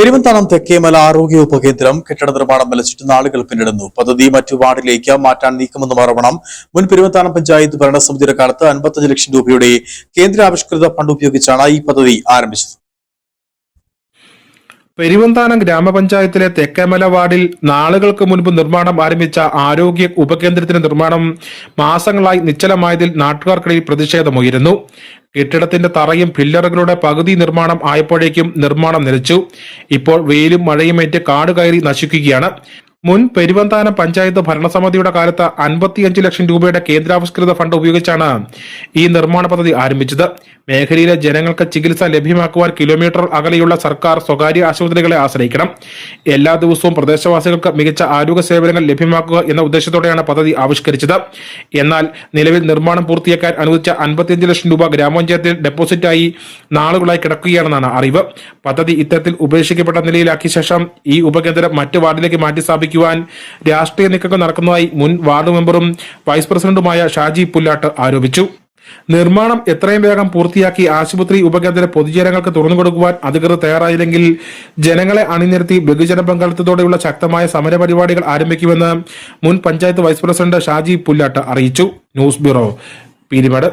പെരുവന്താനം തെക്കേമല ആരോഗ്യ ഉപകേന്ദ്രം കെട്ടിട നിർമ്മാണം നിലച്ചിട്ട് നാളുകൾ പിന്നിടുന്നു. പദ്ധതി മറ്റു വാർഡിലേക്ക് മാറ്റാൻ നീക്കമെന്ന് മറവണം. മുൻ പെരുവന്താനം പഞ്ചായത്ത് ഭരണസമിതിയുടെ കാലത്ത് 55 ലക്ഷം രൂപയുടെ കേന്ദ്രാവിഷ്കൃത ഫണ്ട് ഉപയോഗിച്ചാണ് ഈ പദ്ധതി ആരംഭിച്ചത്. പെരുവന്താനം ഗ്രാമപഞ്ചായത്തിലെ തെക്കേമല വാർഡിൽ നാളുകൾക്ക് മുൻപ് നിർമ്മാണം ആരംഭിച്ച ആരോഗ്യ ഉപകേന്ദ്രത്തിന്റെ നിർമ്മാണം മാസങ്ങളായി നിശ്ചലമായതിൽ നാട്ടുകാർക്കിടയിൽ പ്രതിഷേധമുയരുന്നു. കെട്ടിടത്തിന്റെ തറയും പില്ലറുകളുടെ പകുതി നിർമ്മാണം ആയപ്പോഴേക്കും നിർമ്മാണം നിലച്ചു. ഇപ്പോൾ വെയിലും മഴയുമേറ്റ് കാട് കയറി നശിക്കുകയാണ്. മുൻ പെരുവന്താനം പഞ്ചായത്ത് ഭരണസമിതിയുടെ കാലത്ത് 55 ലക്ഷം രൂപയുടെ കേന്ദ്രാവിഷ്കൃത ഫണ്ട് ഉപയോഗിച്ചാണ് ഈ നിർമ്മാണ പദ്ധതി ആരംഭിച്ചത്. മേഖലയിലെ ജനങ്ങൾക്ക് ചികിത്സ ലഭ്യമാക്കുവാൻ കിലോമീറ്റർ അകലെയുള്ള സർക്കാർ സ്വകാര്യ ആശുപത്രികളെ ആശ്രയിക്കണം. എല്ലാ ദിവസവും പ്രദേശവാസികൾക്ക് മികച്ച ആരോഗ്യ സേവനങ്ങൾ ലഭ്യമാക്കുക എന്ന ഉദ്ദേശത്തോടെയാണ് പദ്ധതി ആവിഷ്കരിച്ചത്. എന്നാൽ നിലവിൽ നിർമ്മാണം പൂർത്തിയാക്കാൻ അനുവദിച്ച 55 ലക്ഷം രൂപ ഗ്രാമപഞ്ചായത്തിൽ ഡെപ്പോസിറ്റായി നാളുകളായി കിടക്കുകയാണെന്നാണ് അറിവ്. പദ്ധതി ഇത്തരത്തിൽ ഉപേക്ഷിക്കപ്പെട്ട നിലയിലാക്കിയ ശേഷം ഈ ഉപകേന്ദ്രം മറ്റ് വാർഡിലേക്ക് മാറ്റി സ്ഥാപിക്കുവാൻ രാഷ്ട്രീയ നീക്കങ്ങൾ നടക്കുന്നതായി മുൻ വാർഡ് മെമ്പറും വൈസ് പ്രസിഡന്റുമായ ഷാജി പുല്ലാട്ട് ആരോപിച്ചു. നിർമ്മാണം എത്രയും വേഗം പൂർത്തിയാക്കി ആശുപത്രി ഉപകേന്ദ്രം പൊതുജനങ്ങൾക്ക് തുറന്നു കൊടുക്കുവാൻ അധികൃതർ തയ്യാറായില്ലെങ്കിൽ ജനങ്ങളെ അണിനിരത്തി ബഹുജന പങ്കാളിത്തത്തോടെയുള്ള ശക്തമായ സമരപരിപാടികൾ ആരംഭിക്കുമെന്ന് മുൻ പഞ്ചായത്ത് വൈസ് പ്രസിഡന്റ് ഷാജി പുല്ലാട്ട് അറിയിച്ചു. News bureau, Peermade.